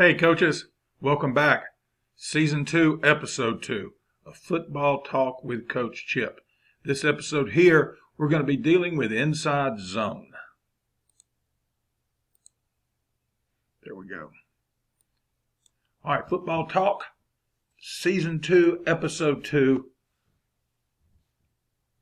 Hey coaches, welcome back. Season 2, Episode 2 of Football Talk with Coach Chip. This episode here, we're going to be dealing with inside zone. There we go. All right, Football Talk, Season 2, Episode 2,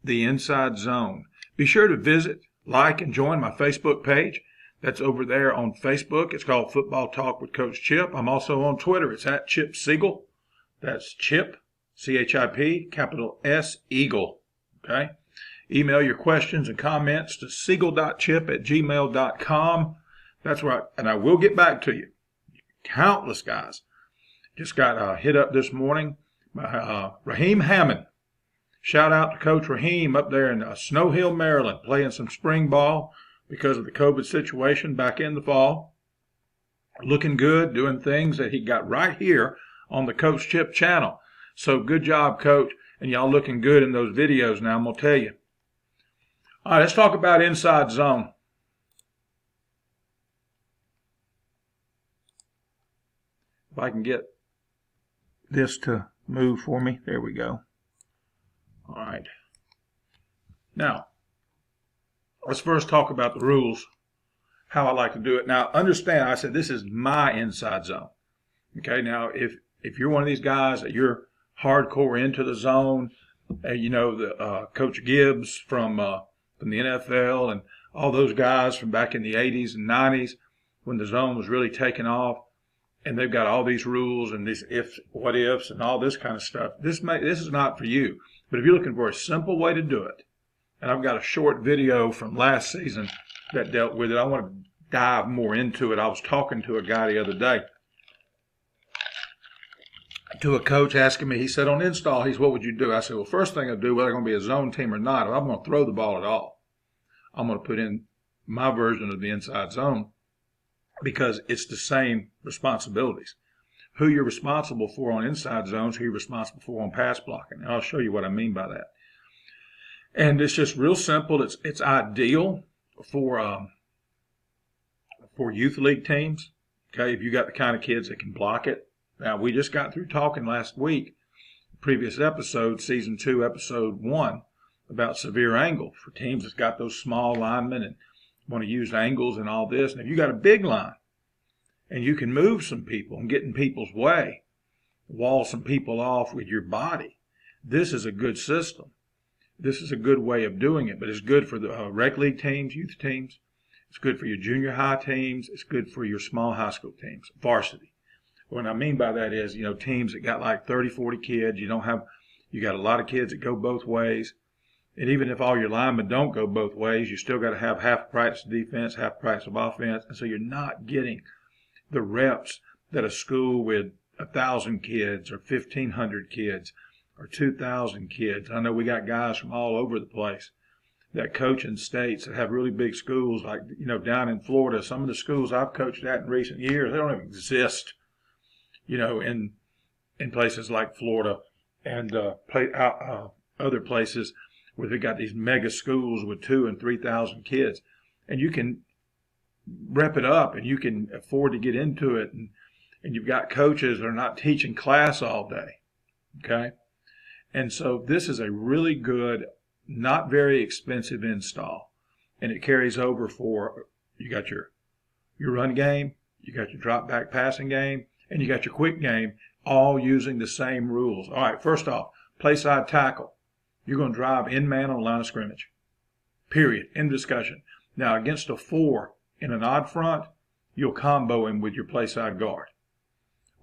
the inside zone. Be sure to visit, like, and join my Facebook page. That's over there on Facebook. It's called Football Talk with Coach Chip. I'm also on Twitter. It's at Chip Siegel. That's Chip, C-H-I-P, capital S, Eagle. Okay? Email your questions and comments to siegel.chip@gmail.com. That's right. And I will get back to you. Countless guys. Just got hit up this morning by Raheem Hammond. Shout out to Coach Raheem up there in Snow Hill, Maryland, playing some spring ball because of the COVID situation back in the fall. Looking good, doing things that he got right here on the Coach Chip channel. So good job, Coach. And y'all looking good in those videos now, I'm going to tell you. All right, let's talk about inside zone. If I can get this to move for me. There we go. All right. Now, let's first talk about the rules, how I like to do it. Now, understand, I said this is my inside zone. Okay, now if you're one of these guys that you're hardcore into the zone, you know, the Coach Gibbs from the NFL and all those guys from back in the 80s and 90s when the zone was really taking off, and they've got all these rules and these ifs, what ifs, and all this kind of stuff. This is not for you. But if you're looking for a simple way to do it, and I've got a short video from last season that dealt with it. I want to dive more into it. I was talking to a guy the other day, to a coach asking me, he said on install, what would you do? I said, well, first thing I'd do, whether it's going to be a zone team or not, if I'm going to throw the ball at all, I'm going to put in my version of the inside zone because it's the same responsibilities. Who you're responsible for on inside zones, who you're responsible for on pass blocking. And I'll show you what I mean by that. And it's just real simple. It's ideal for youth league teams. Okay, if you got the kind of kids that can block it. Now, we just got through talking last week, previous episode, Season 2, Episode 1, about severe angle for teams that's got those small linemen and want to use angles and all this. And if you got a big line and you can move some people and get in people's way, wall some people off with your body, this is a good system. This is a good way of doing it, but it's good for the rec league teams, youth teams. It's good for your junior high teams. It's good for your small high school teams, varsity. What I mean by that is, you know, teams that got like 30, 40 kids. You got a lot of kids that go both ways. And even if all your linemen don't go both ways, you still got to have half practice of defense, half practice of offense. And so you're not getting the reps that a school with 1,000 kids or 1,500 kids or 2,000 kids. I know we got guys from all over the place that coach in states that have really big schools, like, you know, down in Florida. Some of the schools I've coached at in recent years, they don't even exist, you know, in places like Florida and other places where they got these mega schools with 2,000 and 3,000 kids. And you can rep it up and you can afford to get into it. And you've got coaches that are not teaching class all day, okay? And so this is a really good, not very expensive install. And it carries over for, you got your run game, you got your drop back passing game, and you got your quick game, all using the same rules. All right, first off, play side tackle. You're going to drive in man on the line of scrimmage. Period. End discussion. Now, against a 4 in an odd front, you'll combo him with your play side guard.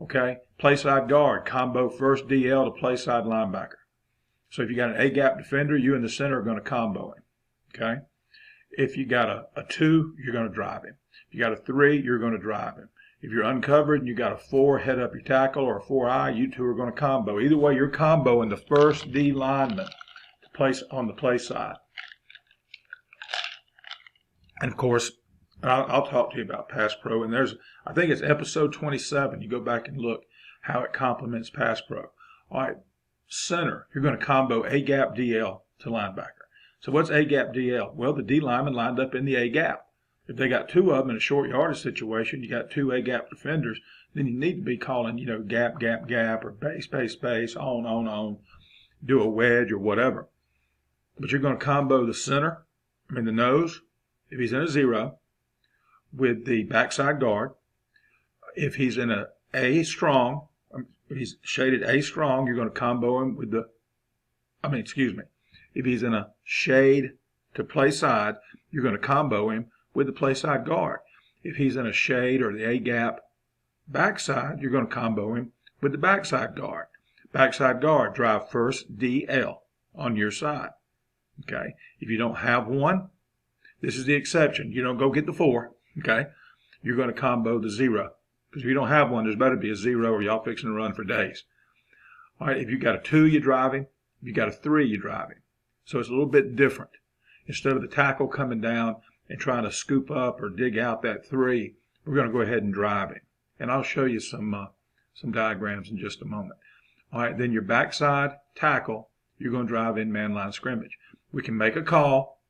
Okay? Play side guard, combo first DL to play side linebacker. So if you got an A-gap defender, you and the center are going to combo him. Okay? If you got a 2, you're going to drive him. If you got a 3, you're going to drive him. If you're uncovered and you got a 4, head up your tackle, or a 4-eye, you two are going to combo. Either way, you're comboing the first D lineman to place on the play side. And of course, I'll talk to you about Pass Pro. And I think it's episode 27. You go back and look how it complements Pass Pro. All right, center, you're going to combo A-gap DL to linebacker. So what's A-gap DL? Well, the D lineman lined up in the A-gap. If they got two of them in a short yardage situation, you got two A-gap defenders, then you need to be calling, gap, gap, gap, or base, base, base, on, do a wedge or whatever. But you're going to combo the center, the nose, if he's in a zero, with the backside guard. If he's in A strong, if he's shaded A strong, you're going to combo him with if he's in a shade to play side, you're going to combo him with the play side guard. If he's in a shade or the A gap backside, you're going to combo him with the backside guard. Backside guard, drive first DL on your side. Okay. If you don't have one, this is the exception. You don't go get the 4. Okay. You're going to combo the 0. Because if you don't have one, there's better be a 0 or y'all fixing to run for days. All right. If you got a 2, you're driving. If you got a 3, you're driving. So it's a little bit different. Instead of the tackle coming down and trying to scoop up or dig out that 3, we're going to go ahead and drive it. And I'll show you some diagrams in just a moment. All right, then your backside tackle, you're going to drive in man line scrimmage. We can make a call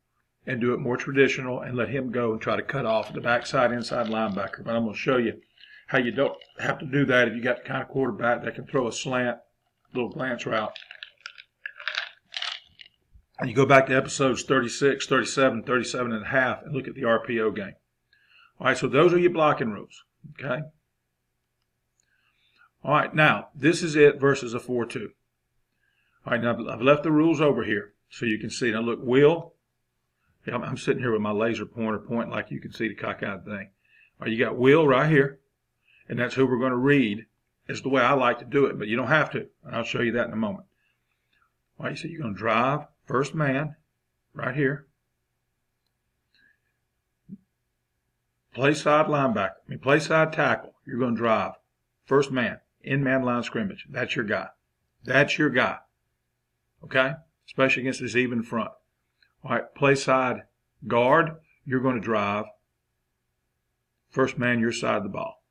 and do it more traditional and let him go and try to cut off the backside inside linebacker. But I'm going to show you how you don't have to do that if you got the kind of quarterback that can throw a slant, little glance route. And you go back to episodes 36, 37, 37 and a half and look at the RPO game. All right, so those are your blocking rules, okay? All right, now, this is it versus a 4-2. All right, now I've left the rules over here so you can see. Now, look, Will, I'm sitting here with my laser pointer pointing like you can see the kind of thing. All right, you got Will right here, and that's who we're going to read. It's the way I like to do it, but you don't have to, and I'll show you that in a moment. All right, so you're going to drive first man right here. Play side linebacker, play side tackle. You're going to drive first man. In man line scrimmage. That's your guy. That's your guy. Okay? Especially against this even front. All right, play side guard, you're going to drive first man your side of the ball.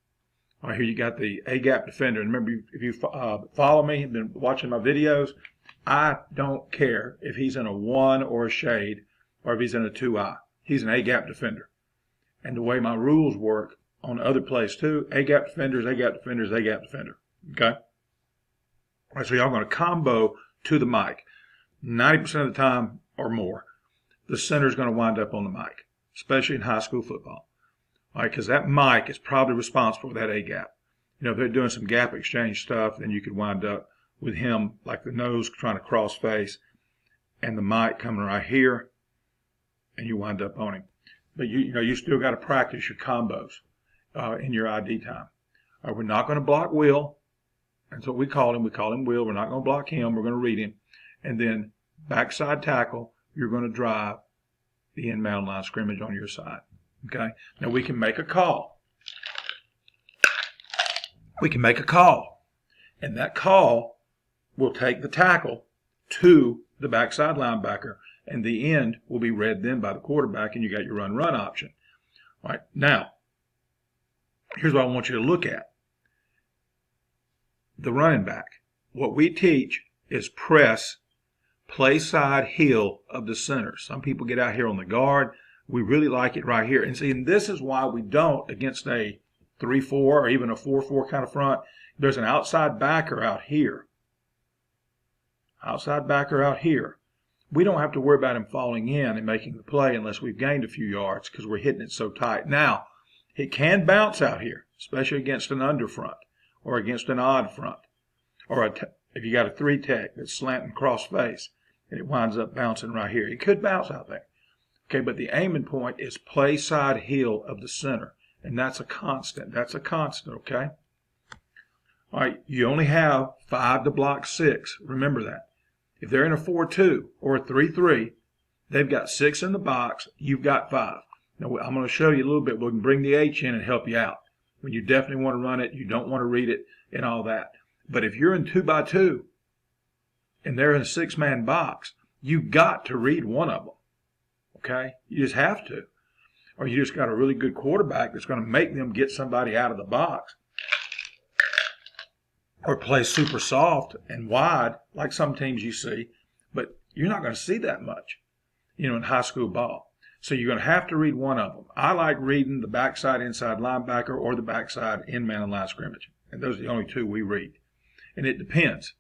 All right, here you got the A-gap defender. And remember, if you follow me and been watching my videos, I don't care if he's in a 1 or a shade or if he's in a 2-eye. He's an A-gap defender. And the way my rules work on other plays too, A-gap defenders, A-gap defenders, A-gap defender. Okay? All right, so y'all going to combo to the mic. 90% of the time or more, the center is going to wind up on the mic, especially in high school football. All right, because that mic is probably responsible for that A-gap. If they're doing some gap exchange stuff, then you could wind up with him like the nose trying to cross face and the mic coming right here, and you wind up on him. But you still got to practice your combos in your ID time. All right, we're not going to block Will. That's what we call him. We call him Will. We're not going to block him. We're going to read him. And then backside tackle, you're going to drive the in-mound line scrimmage on your side. Okay? Now we can make a call. We can make a call. And that call will take the tackle to the backside linebacker. And the end will be read then by the quarterback, and you got your run-run option. All right. Now, here's what I want you to look at. The running back. What we teach is press, play side heel of the center. Some people get out here on the guard. We really like it right here. And see, and this is why we don't against a 3-4 or even a 4-4 kind of front. There's an outside backer out here. Outside backer out here. We don't have to worry about him falling in and making the play unless we've gained a few yards because we're hitting it so tight. Now, it can bounce out here, especially against an under front or against an odd front. Or if you got a 3-tech that's slanting cross face and it winds up bouncing right here. It could bounce out there. Okay, but the aiming point is play side heel of the center. And that's a constant. That's a constant, okay? All right, you only have 5 to block 6. Remember that. If they're in a 4-2 or a 3-3, they've got 6 in the box. You've got 5. Now, I'm going to show you a little bit. We can bring the H in and help you out. When you definitely want to run it, you don't want to read it and all that. But if you're in 2x2 and they're in a 6-man box, you've got to read one of them. Okay? You just have to. Or you just got a really good quarterback that's going to make them get somebody out of the box. Or play super soft and wide, like some teams you see. But you're not going to see that much, in high school ball. So you're going to have to read one of them. I like reading the backside inside linebacker or the backside in man and line scrimmage. And those are the only two we read. And it depends.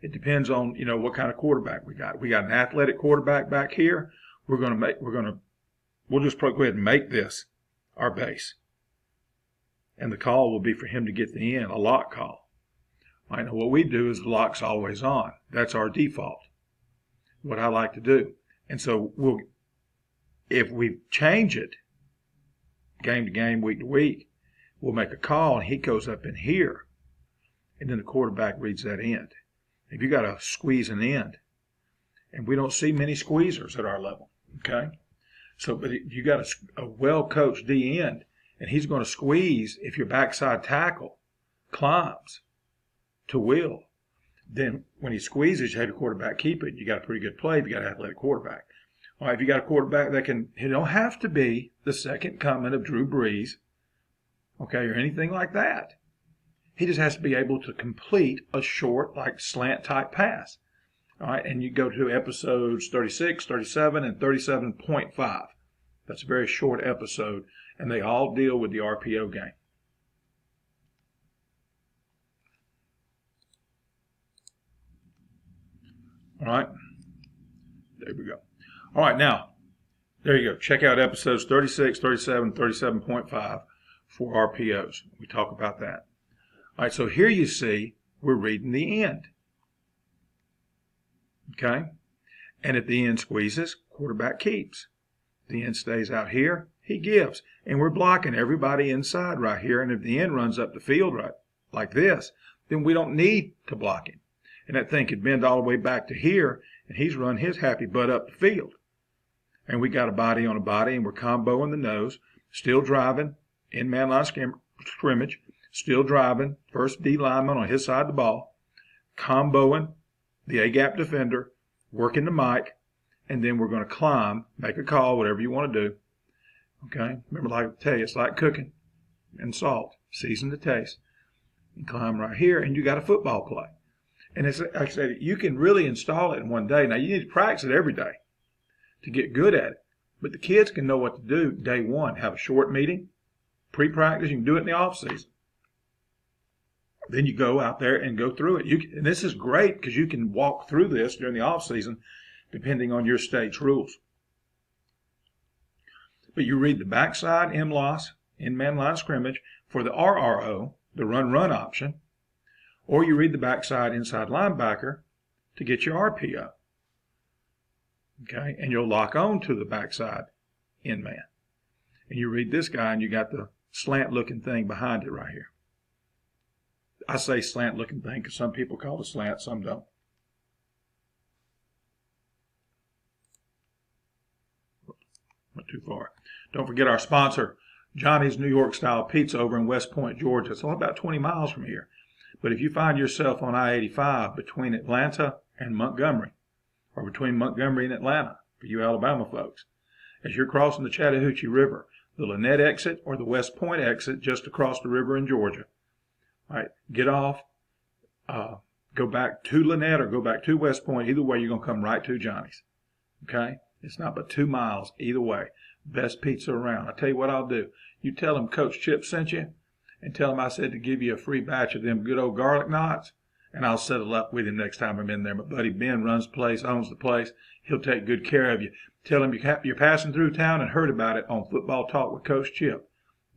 It depends on, what kind of quarterback we got. We got an athletic quarterback back here. We'll just go ahead and make this our base. And the call will be for him to get the end, a lock call. All right, now what we do is the lock's always on. That's our default. What I like to do. And so if we change it game to game, week to week, we'll make a call and he goes up in here. And then the quarterback reads that end. If you got a squeezing end, and we don't see many squeezers at our level, okay? So, but you got a well-coached D end, and he's going to squeeze if your backside tackle climbs to will. Then when he squeezes, you have your quarterback keep it. You got a pretty good play if you got an athletic quarterback. All right, if you got a quarterback he don't have to be the second coming of Drew Brees, okay, or anything like that. He just has to be able to complete a short, like slant type pass. All right, and you go to episodes 36, 37, and 37.5. That's a very short episode, and they all deal with the RPO game. All right, there we go. All right, now, there you go. Check out episodes 36, 37, 37.5 for RPOs. We talk about that. All right, so here you see we're reading the end. Okay? And if the end squeezes, quarterback keeps. The end stays out here, he gives. And we're blocking everybody inside right here. And if the end runs up the field right like this, then we don't need to block him. And that thing could bend all the way back to here, and he's run his happy butt up the field. And we got a body on a body, and we're comboing the nose, still driving in man line scrimmage, still driving, first D lineman on his side of the ball, comboing the A-gap defender, working the mic, and then we're going to climb, make a call, whatever you want to do. Okay? Remember, like I tell you, it's like cooking and salt, season to taste. And climb right here, and you got a football play. And it's, like I said, you can really install it in one day. Now, you need to practice it every day to get good at it. But the kids can know what to do day one. Have a short meeting, pre-practice. You can do it in the off season. Then you go out there and go through it. And this is great because you can walk through this during the off season, depending on your state's rules. But you read the backside M-loss, in-man line scrimmage, for the RRO, the run-run option, or you read the backside inside linebacker to get your RPO. Okay, and you'll lock on to the backside in-man. And you read this guy, and you got the slant-looking thing behind it right here. I say slant-looking thing because some people call it slant, some don't. Went too far. Don't forget our sponsor, Johnny's New York Style Pizza over in West Point, Georgia. It's only about 20 miles from here. But if you find yourself on I-85 between Atlanta and Montgomery, or between Montgomery and Atlanta, for you Alabama folks, as you're crossing the Chattahoochee River, the Lynette exit or the West Point exit just across the river in Georgia, all right, get off, go back to Lynette or go back to West Point. Either way, you're going to come right to Johnny's. Okay? It's not but 2 miles either way. Best pizza around. I tell you what I'll do. You tell them Coach Chip sent you, and tell him I said to give you a free batch of them good old garlic knots, and I'll settle up with him next time I'm in there. My buddy Ben runs the place, owns the place. He'll take good care of you. Tell him you're passing through town and heard about it on Football Talk with Coach Chip.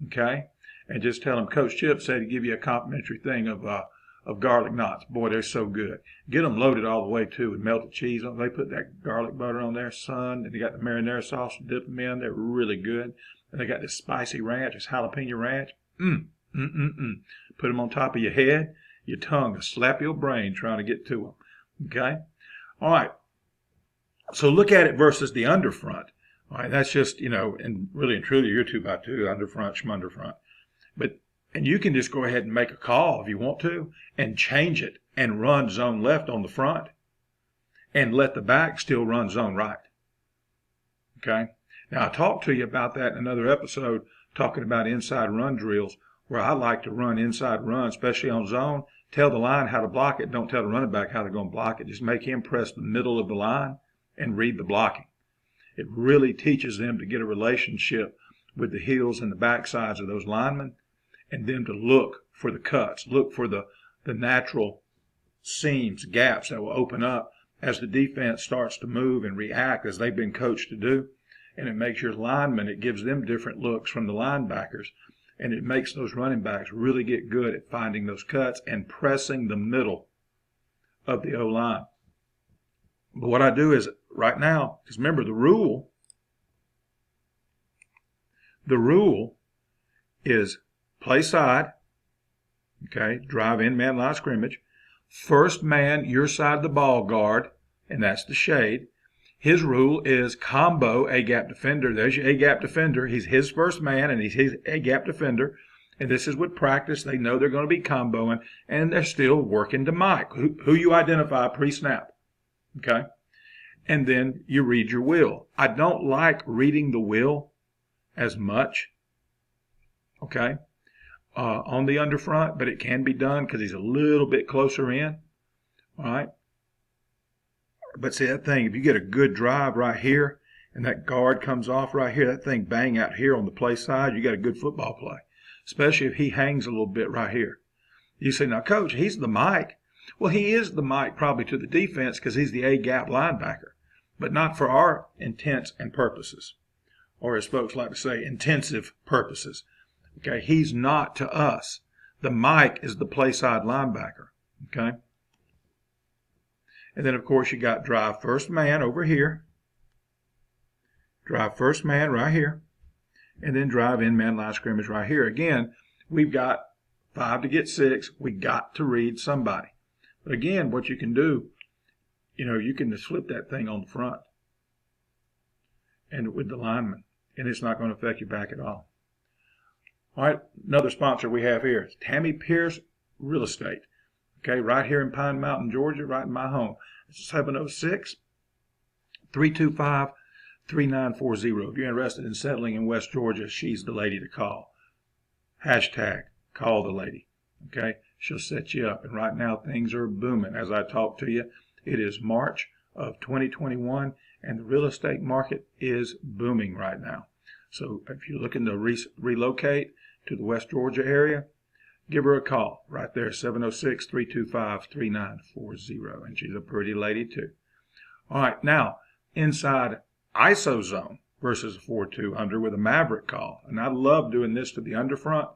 Okay? And just tell him Coach Chip said to give you a complimentary thing of garlic knots. Boy, they're so good. Get them loaded all the way, too, with melted cheese. They put that garlic butter on there, son, and they got the marinara sauce to dip them in. They're really good. And they got this spicy ranch, this jalapeno ranch. Put them on top of your head, your tongue will slap your brain trying to get to them. Okay? All right. So look at it versus the underfront. All right, that's just, and really and truly, you're 2x2, underfront, schmunderfront. And you can just go ahead and make a call if you want to and change it and run zone left on the front and let the back still run zone right. Okay? Now, I talked to you about that in another episode talking about inside run drills where I like to run inside run, especially on zone. Tell the line how to block it. Don't tell the running back how they're going to block it. Just make him press the middle of the line and read the blocking. It really teaches them to get a relationship with the heels and the backsides of those linemen, and them to look for the cuts, look for the natural seams, gaps that will open up as the defense starts to move and react as they've been coached to do. And it makes your linemen, it gives them different looks from the linebackers, and it makes those running backs really get good at finding those cuts and pressing the middle of the O-line. But what I do is right now, because remember the rule is play side, okay, drive in man line of scrimmage, first man your side of the ball guard, and that's the shade. His rule is combo A-gap defender. There's your A-gap defender. He's his first man, and he's his A-gap defender. And this is with practice. They know they're going to be comboing, and they're still working to Mike, who you identify pre-snap. Okay? And then you read your will. I don't like reading the will as much, okay, on the underfront, but it can be done because he's a little bit closer in. All right? But see that thing, if you get a good drive right here and that guard comes off right here, that thing bang out here on the play side, you got a good football play, especially if he hangs a little bit right here. You say, now, Coach, he's the Mike. Well, he is the Mike probably to the defense because he's the A-gap linebacker, but not for our intents and purposes, or as folks like to say, intensive purposes. Okay, he's not to us. The Mike is the play side linebacker, okay? And then, of course, you got drive first man over here, drive first man right here, and then drive in man line scrimmage right here. Again, we've got 5 to get 6. We got to read somebody. But again, what you can do, you can just flip that thing on the front and with the lineman, and it's not going to affect your back at all. All right, another sponsor we have here is Tammy Pierce Real Estate. Okay, right here in Pine Mountain, Georgia, right in my home. 706-325-3940. If you're interested in settling in West Georgia, she's the lady to call. Hashtag call the lady. Okay, she'll set you up. And right now things are booming. As I talk to you, it is March of 2021, and the real estate market is booming right now. So if you're looking to relocate to the West Georgia area, give her a call right there, 706-325-3940. And she's a pretty lady too. All right, now inside ISO zone versus a 4-2 under with a maverick call. And I love doing this to the underfront.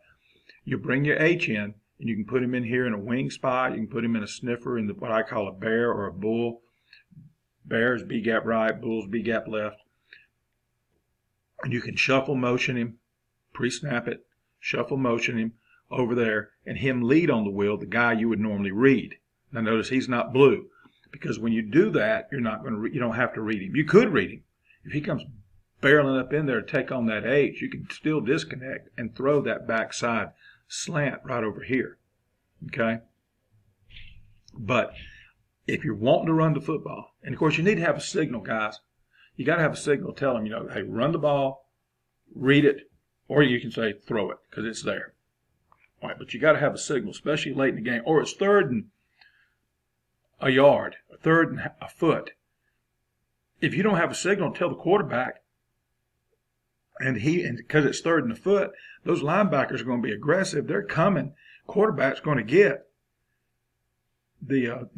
You bring your H in, and you can put him in here in a wing spot. You can put him in a sniffer in what I call a bear or a bull. Bears B-gap right, bulls B-gap left. And you can shuffle motion him, pre-snap it, shuffle motion him over there, and him lead on the wheel, the guy you would normally read. Now notice he's not blue, because when you do that, you don't have to read him. You could read him. If he comes barreling up in there to take on that H, you can still disconnect and throw that backside slant right over here. Okay? But if you're wanting to run the football, and of course you need to have a signal, guys. You got to have a signal telling them, hey, run the ball, read it, or you can say throw it because it's there. All right, but you got to have a signal, especially late in the game, or it's 3rd and a yard, 3rd and a foot. If you don't have a signal, tell the quarterback, and because it's 3rd and a foot, those linebackers are going to be aggressive. They're coming. Quarterback's going to get the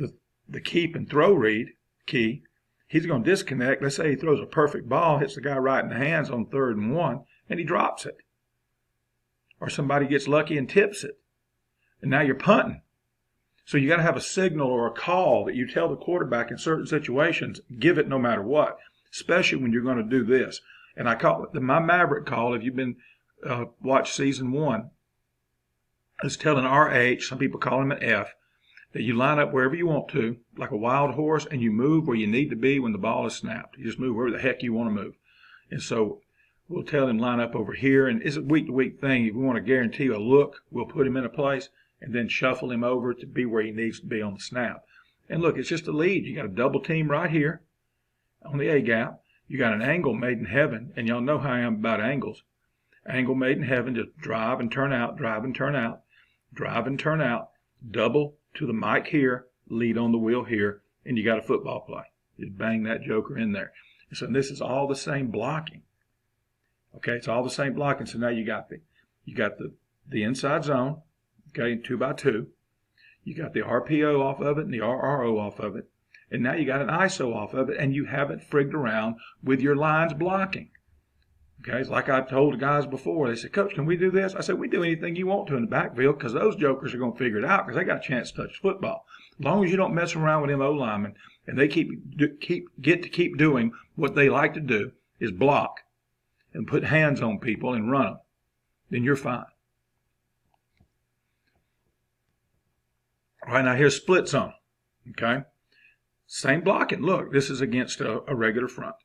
keep and throw read key. He's going to disconnect. Let's say he throws a perfect ball, hits the guy right in the hands on 3rd and 1, and he drops it. Or somebody gets lucky and tips it. And now you're punting. So you got to have a signal or a call that you tell the quarterback in certain situations, give it no matter what, especially when you're going to do this. And I call it my maverick call, if you've been watched season 1, is telling RH, some people call him an F, that you line up wherever you want to, like a wild horse, and you move where you need to be when the ball is snapped. You just move wherever the heck you want to move. And so we'll tell him line up over here, and it's a week-to-week thing. If we want to guarantee a look, we'll put him in a place and then shuffle him over to be where he needs to be on the snap. And look, it's just a lead. You got a double team right here on the A-gap. You got an angle made in heaven, and y'all know how I am about angles. Angle made in heaven, just drive and turn out, drive and turn out, drive and turn out, double to the mic here, lead on the wheel here, and you got a football play. Just bang that joker in there. So this is all the same blocking. Okay, it's all the same blocking. So now you got the inside zone, okay, 2x2. You got the RPO off of it and the RRO off of it. And now you got an ISO off of it, and you haven't frigged around with your lines blocking. Okay, it's like I told the guys before. They said, Coach, can we do this? I said, we do anything you want to in the backfield because those jokers are going to figure it out because they got a chance to touch football. As long as you don't mess around with them O-linemen and they get to keep doing what they like to do is block and put hands on people and run them, then you're fine. All right, now here's split zone. Okay, same blocking. Look, this is against a regular front.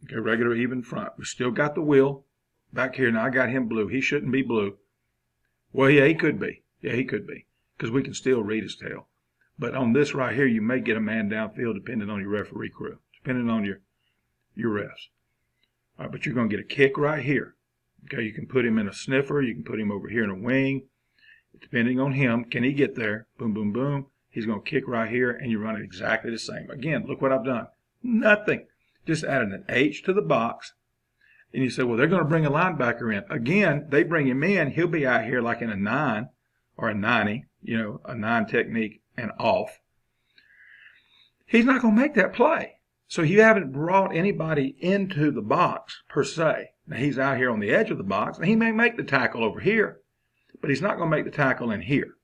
Okay, regular even front. We still got the wheel back here. Now I got him blue. He shouldn't be blue. Well, yeah, he could be. Yeah, he could be because we can still read his tail. But on this right here, you may get a man downfield depending on your referee crew, depending on your refs. All right, but you're going to get a kick right here. Okay, you can put him in a sniffer. You can put him over here in a wing. Depending on him, can he get there? Boom, boom, boom. He's going to kick right here, and you run it exactly the same. Again, look what I've done. Nothing. Just added an H to the box. And you say, well, they're going to bring a linebacker in. Again, they bring him in. He'll be out here like in a 9 or a 90, a 9 technique and off. He's not going to make that play. So you haven't brought anybody into the box per se. Now, he's out here on the edge of the box, and he may make the tackle over here, but he's not going to make the tackle in here.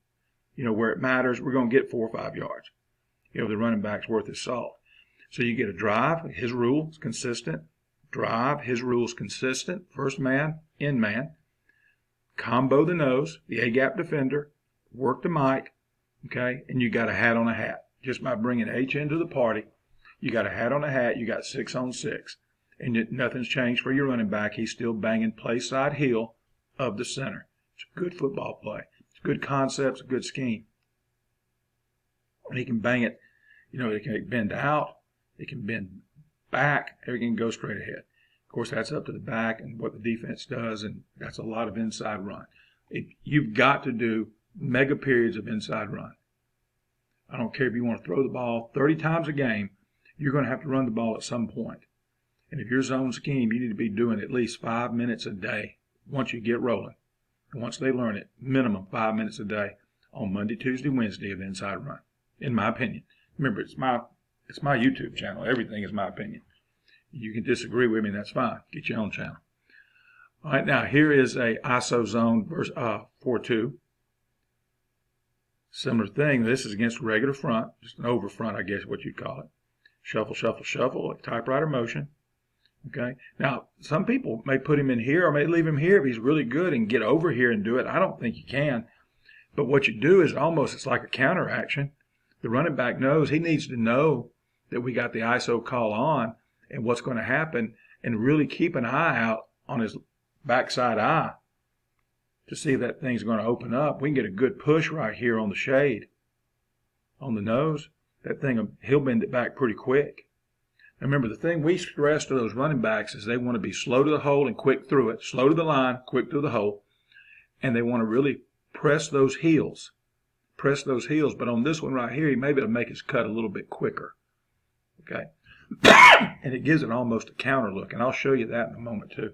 Where it matters, we're going to get 4 or 5 yards. The running back's worth his salt. So you get a drive, his rule is consistent. Drive, his rule is consistent. First man, in man. Combo the nose, the A-gap defender. Work the mic, okay? And you got a hat on a hat. Just by bringing H into the party, you got a hat on a hat, you got 6 on 6. And nothing's changed for your running back. He's still banging play side heel of the center. It's a good football play. It's a good concept, it's a good scheme. And he can bang it, it can bend out. It can bend back. Everything can go straight ahead. Of course, that's up to the back and what the defense does, and that's a lot of inside run. You've got to do mega periods of inside run. I don't care if you want to throw the ball 30 times a game, you're going to have to run the ball at some point. And if your zone scheme, you need to be doing at least 5 minutes a day once you get rolling. And once they learn it, minimum 5 minutes a day on Monday, Tuesday, Wednesday of inside run, in my opinion. Remember, it's my YouTube channel. Everything is my opinion. You can disagree with me, that's fine. Get your own channel. All right, now here is a ISO zone versus 4-2. Similar thing. This is against regular front, just an over front, I guess what you'd call it. Shuffle, shuffle, shuffle, like typewriter motion. Okay. Now, some people may put him in here or may leave him here if he's really good and get over here and do it. I don't think you can. But what you do is it's like a counter action. The running back knows he needs to know that we got the ISO call on and what's going to happen, and really keep an eye out on his backside eye to see if that thing's going to open up. We can get a good push right here on the shade, on the nose. That thing, he'll bend it back pretty quick. And remember, the thing we stress to those running backs is they want to be slow to the hole and quick through it. Slow to the line, quick through the hole. And they want to really press those heels. Press those heels. But on this one right here, he may be able to make his cut a little bit quicker. Okay. And it gives it almost a counter look. And I'll show you that in a moment too.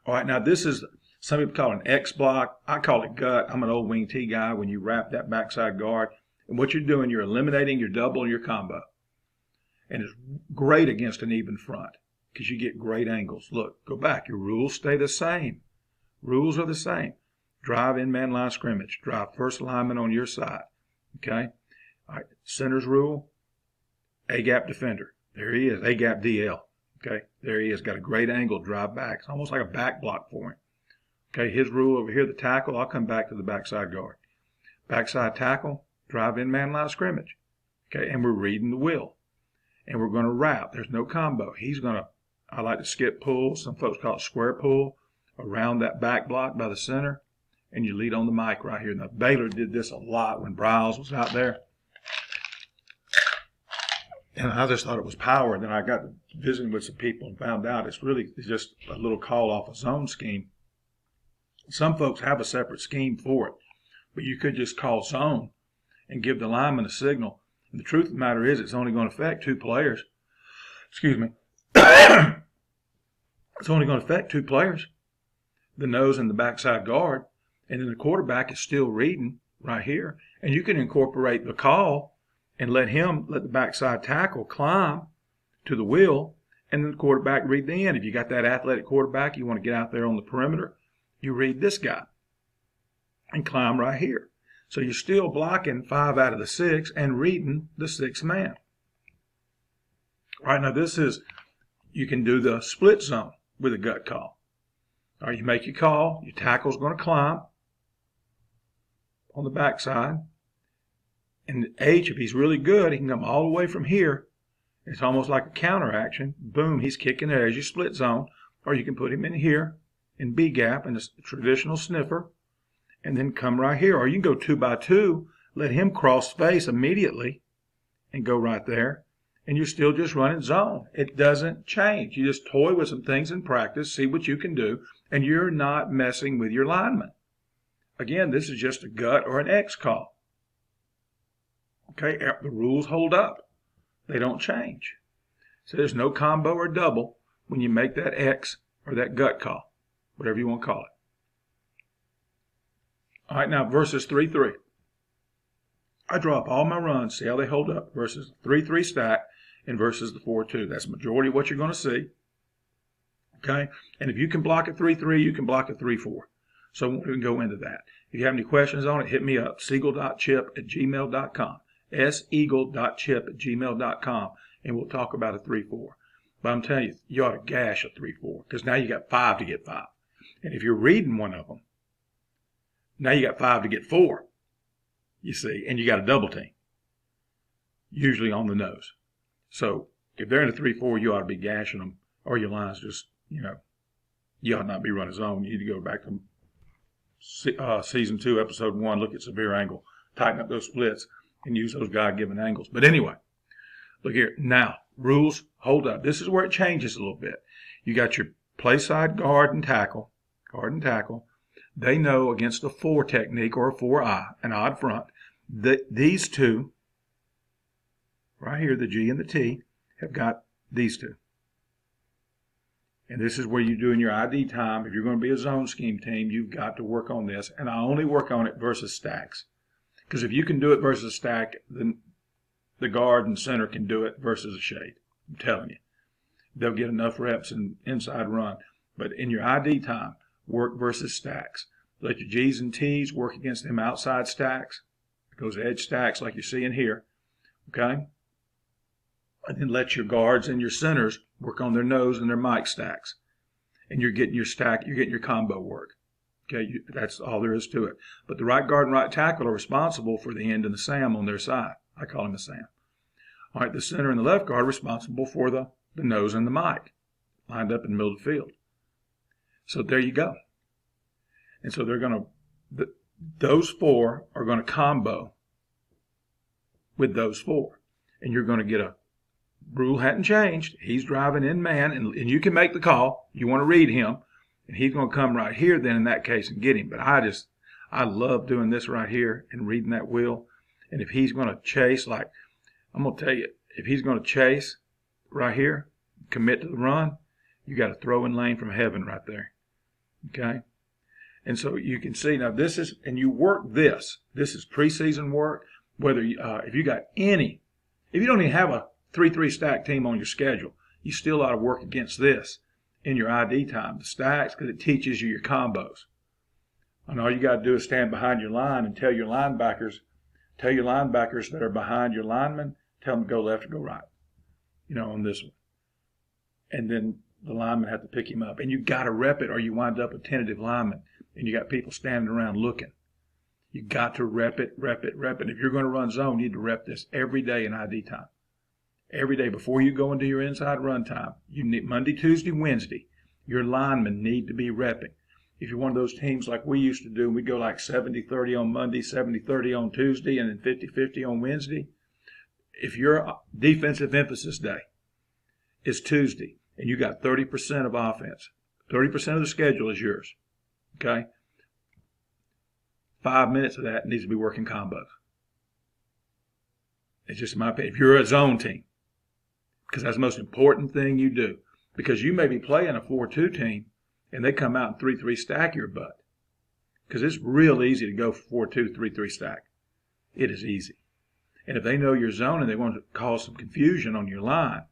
All right. Now this is, some people call it an X block. I call it gut. I'm an old wing T guy. When you wrap that backside guard, and what you're doing, you're eliminating your double and your combo. And it's great against an even front because you get great angles. Look, go back. Your rules stay the same. Rules are the same. Drive in man line scrimmage. Drive first lineman on your side. Okay? All right. Center's rule, A-gap defender. There he is, A-gap DL. Okay? There he is. Got a great angle. Drive back. It's almost like a back block for him. Okay? His rule over here, the tackle, I'll come back to the backside guard. Backside tackle, drive in man line scrimmage. Okay? And we're reading the wheel. And we're going to wrap. There's no combo. He's going to, I like to skip pull. Some folks call it square pull around that back block by the center. And you lead on the mic right here. Now, Baylor did this a lot when Bryles was out there. And I just thought it was power. Then I got to visiting with some people and found out it's just a little call off a zone scheme. Some folks have a separate scheme for it. But you could just call zone and give the lineman a signal. And the truth of the matter is, it's only going to affect two players. Excuse me. It's only going to affect two players, the nose and the backside guard. And then the quarterback is still reading right here. And you can incorporate the call and let the backside tackle climb to the wheel, and then the quarterback read the end. If you got that athletic quarterback, you want to get out there on the perimeter, you read this guy and climb right here. So you're still blocking 5 out of the 6 and reading the 6th man. All right, now this is, you can do the split zone with a gut call. All right, you make your call, your tackle's going to climb on the backside. And H, if he's really good, he can come all the way from here. It's almost like a counter action. Boom, he's kicking there as your split zone. Or you can put him in here in B gap in the traditional sniffer, and then come right here. Or you can go 2 by 2, let him cross space immediately and go right there. And you're still just running zone. It doesn't change. You just toy with some things in practice, see what you can do, and you're not messing with your lineman. Again, this is just a gut or an X call. Okay, the rules hold up. They don't change. So there's no combo or double when you make that X or that gut call, whatever you want to call it. All right, now versus 3-3. I drop all my runs, see how they hold up, versus 3-3 stack and versus the 4-2. That's the majority of what you're going to see. Okay, and if you can block a 3-3, you can block a 3-4. So we can go into that. If you have any questions on it, hit me up, siegel.chip@gmail.com. seagle.chip@gmail.com, and we'll talk about a 3-4. But I'm telling you, you ought to gash a 3-4, because now you got 5 to get 5. And if you're reading one of them, now you got 5 to get 4, you see, and you got a double team, usually on the nose. So if they're in a 3-4, you ought to be gashing them, or your line's just, you ought not be running zone. You need to go back to season 2, episode 1, look at severe angle, tighten up those splits, and use those God-given angles. But anyway, look here. Now, rules hold up. This is where it changes a little bit. You got your play side guard and tackle. They know against a 4 technique or a 4-eye, an odd front, that these two, right here, the G and the T, have got these two. And this is where you're doing your ID time. If you're going to be a zone scheme team, you've got to work on this. And I only work on it versus stacks. Because if you can do it versus stack, then the guard and center can do it versus a shade. I'm telling you. They'll get enough reps in inside run. But in your ID time, work versus stacks. Let your G's and T's work against them outside stacks, those edge stacks like you're seeing here. Okay? And then let your guards and your centers work on their nose and their mic stacks. And you're getting your stack, you're getting your combo work. Okay, that's all there is to it. But the right guard and right tackle are responsible for the end and the Sam on their side. I call him a Sam. All right, the center and the left guard are responsible for the nose and the mic, lined up in the middle of the field. So there you go. And so they're going to, those 4 are going to combo with those 4. And you're going to get a, rule hadn't changed. He's driving in man, and you can make the call. You want to read him. And he's going to come right here then in that case and get him. But I love doing this right here and reading that wheel. And if he's going to chase, like, I'm going to tell you, if he's going to chase right here, commit to the run, you got a throwing lane from heaven right there. Okay? And so you can see now this is, and you work this. This is preseason work. Whether if you got any, if you don't even have a 3-3 stack team on your schedule, you still ought to work against this in your ID time, the stacks, because it teaches you your combos. And all you got to do is stand behind your line and tell your linebackers that are behind your linemen, tell them to go left or go right, on this one. And then the linemen have to pick him up. And you got to rep it or you wind up a tentative lineman. And you got people standing around looking. You got to rep it. If you're going to run zone, you need to rep this every day in ID time. Every day before you go into your inside run time, you need Monday, Tuesday, Wednesday, your linemen need to be repping. If you're one of those teams like we used to do, we go like 70-30 on Monday, 70-30 on Tuesday, and then 50-50 on Wednesday. If your defensive emphasis day is Tuesday and you got 30% of offense, 30% of the schedule is yours, okay? 5 minutes of that needs to be working combos. It's just my opinion. If you're a zone team, because that's the most important thing you do. Because you may be playing a 4-2 team, and they come out and 3-3 stack your butt. Because it's real easy to go 4-2, 3-3 stack. It is easy. And if they know your zone and they want to cause some confusion on your line,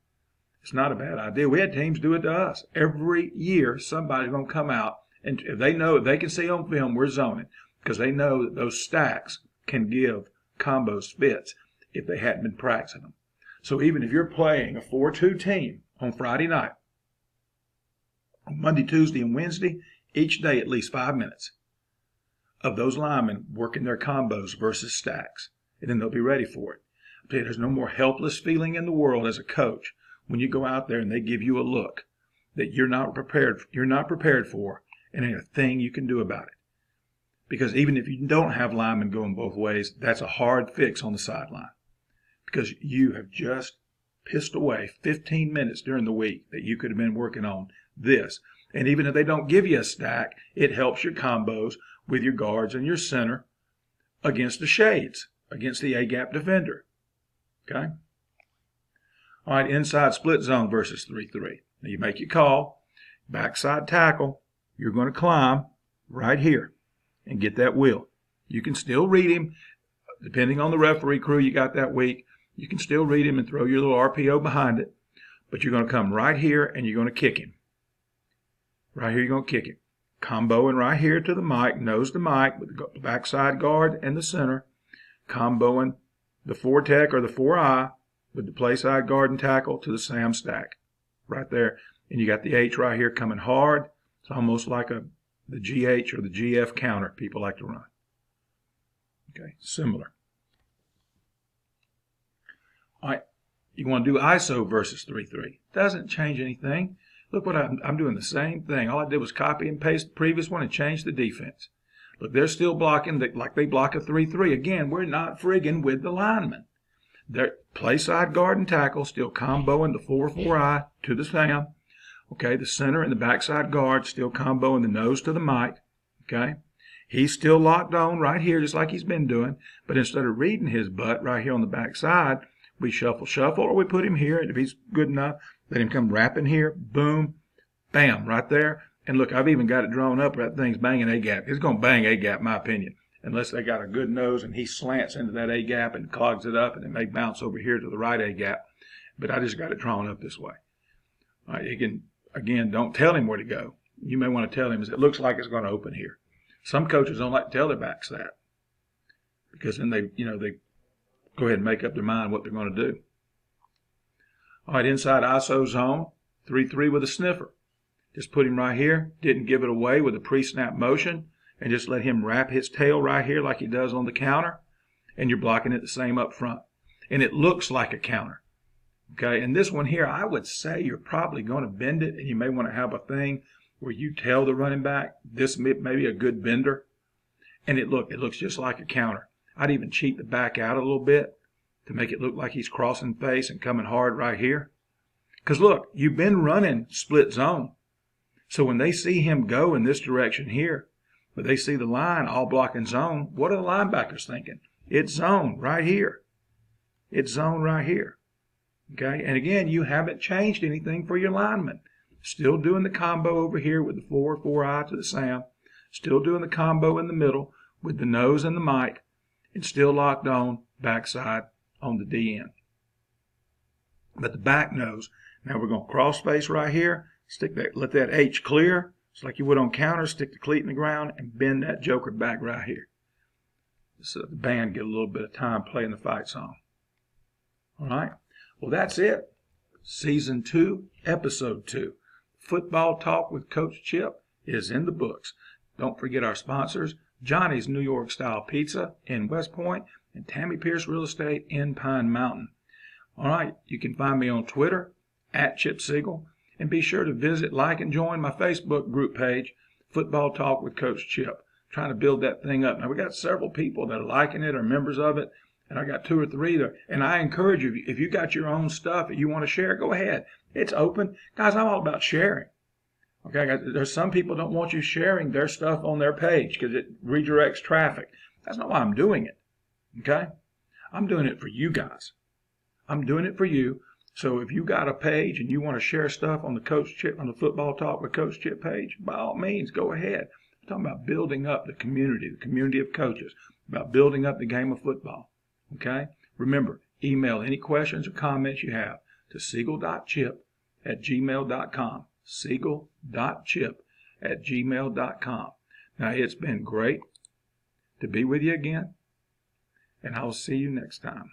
it's not a bad idea. We had teams do it to us. Every year, somebody's going to come out, and if they know, if they can see on film, we're zoning, because they know that those stacks can give combos fits if they hadn't been practicing them. So even if you're playing a 4-2 team on Friday night, on Monday, Tuesday, and Wednesday, each day at least 5 minutes of those linemen working their combos versus stacks, and then they'll be ready for it. I tell you, there's no more helpless feeling in the world as a coach when you go out there and they give you a look that you're not prepared for, and ain't a thing you can do about it. Because even if you don't have linemen going both ways, that's a hard fix on the sideline. Because you have just pissed away 15 minutes during the week that you could have been working on this. And even if they don't give you a stack, it helps your combos with your guards and your center against the shades, against the A-gap defender. Okay? All right, inside split zone versus 3-3. Now you make your call, backside tackle, you're going to climb right here and get that wheel. You can still read him, depending on the referee crew you got that week. You can still read him and throw your little RPO behind it, but you're going to come right here and you're going to kick him. Right here, you're going to kick him. Comboing right here to the mic, nose to mic with the backside guard and the center. Comboing the 4-tech or the 4-eye with the play side guard and tackle to the Sam stack. Right there. And you got the H right here coming hard. It's almost like the GH or the GF counter people like to run. Okay, similar. All right, you want to do ISO versus 3-3. Doesn't change anything. Look what I'm doing the same thing. All I did was copy and paste the previous one and change the defense. Look, they're still blocking like they block a 3-3. Again, we're not friggin' with the linemen. They're play side guard and tackle, still comboing the 4-4-eye to the Sam. Okay, the center and the backside guard still comboing the nose to the mic. Okay, he's still locked on right here just like he's been doing. But instead of reading his butt right here on the backside, we shuffle, or we put him here, and if he's good enough, let him come rapping here, boom, bam, right there. And look, I've even got it drawn up where that thing's banging A-gap. It's going to bang A-gap, in my opinion, unless they got a good nose and he slants into that A-gap and clogs it up, and it may bounce over here to the right A-gap. But I just got it drawn up this way. All right, you can, again, don't tell him where to go. You may want to tell him, it looks like it's going to open here. Some coaches don't like to tell their backs that, because then they go ahead and make up their mind what they're going to do. All right, inside ISO zone, 3-3 with a sniffer. Just put him right here. Didn't give it away with a pre-snap motion, and just let him wrap his tail right here like he does on the counter, and you're blocking it the same up front. And it looks like a counter. Okay, and this one here, I would say you're probably going to bend it, and you may want to have a thing where you tell the running back, this may be a good bender. And it looks just like a counter. I'd even cheat the back out a little bit to make it look like he's crossing face and coming hard right here. Because look, you've been running split zone. So when they see him go in this direction here, but they see the line all blocking zone, what are the linebackers thinking? It's zone right here. It's zone right here. Okay, and again, you haven't changed anything for your linemen. Still doing the combo over here with the 4-4-eye to the Sam. Still doing the combo in the middle with the nose and the mic. And still locked on backside on the DN. But the back nose, now we're going to cross face right here. Stick that, let that H clear. It's like you would on counter. Stick the cleat in the ground and bend that joker back right here. So the band get a little bit of time playing the fight song. All right. Well, that's it. Season 2, Episode 2. Football Talk with Coach Chip is in the books. Don't forget our sponsors, Johnny's New York Style Pizza in West Point and Tammy Pierce Real Estate in Pine Mountain. All right. You can find me on Twitter @ChipSiegel. And be sure to visit, like, and join my Facebook group page, Football Talk with Coach Chip. Trying to build that thing up. Now, we got several people that are liking it or members of it, and I got 2 or 3 there. And I encourage you, if you got your own stuff that you want to share, go ahead. It's open. Guys, I'm all about sharing. Okay, guys, there's some people don't want you sharing their stuff on their page because it redirects traffic. That's not why I'm doing it. Okay? I'm doing it for you guys. I'm doing it for you. So if you got a page and you want to share stuff on the Coach Chip, on the Football Talk with Coach Chip page, by all means, go ahead. I'm talking about building up the community of coaches, about building up the game of football. Okay? Remember, email any questions or comments you have to siegel.chip@gmail.com. Siegel.chip@gmail.com. Now, it's been great to be with you again, and I'll see you next time.